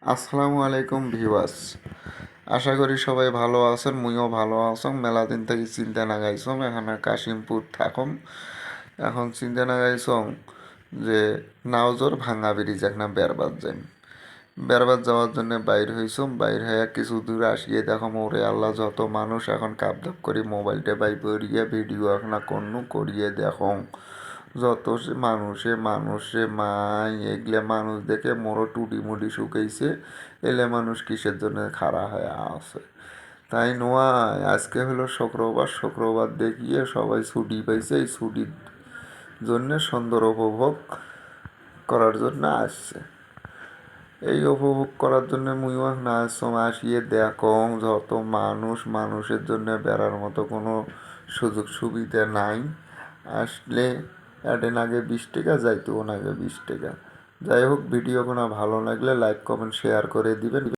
আসসালামু আলাইকুম ভিউয়ার্স। আশা করি সবাই ভালো আছেন, মুইও ভালো আছং। মেলা দিন থেকে চিন্তা না গাইছং এখানে কাশিমপুর থাকুম। এখন চিন্তা না গাইছং যে নাওজোর ভাঙা ব্রিজ এখানে বেরবাদ যাই। বেরবাদ যাওয়ার জন্য বাইর হইছম। বাইর হয়ে কিছু দূর আসিয়ে দেখো মোরে আল্লাহ যত মানুষ এখন কাপধাপ করে মোবাইলটা বাই করিয়ে ভিডিও এখন করিয়ে দেখো যত মানুষে মানুষে মাই এগুলা মানুষ দেখে মোরও টুটি মুটি শুকাইছে। এলে মানুষ কিসের জন্য খাড়া হয়ে আছে তাই নয়। আজকে হলো শুক্রবার, শুক্রবার দেখিয়ে সবাই ছুটি পাইছে। এই ছুটির জন্য সুন্দর উপভোগ করার জন্য আসছে। এই উপভোগ করার জন্য মুইও না আসিয়ে দেখো যত মানুষ, মানুষের জন্য বেড়ার মতো কোনো সুযোগ সুবিধা নাই। আসলে অ্যাডেন আগে 20 টাকা, যাইতেও আগে 20 টাকা। যাই হোক, ভিডিও কোনো ভালো লাগলে লাইক কমেন্ট শেয়ার করে দিবেন।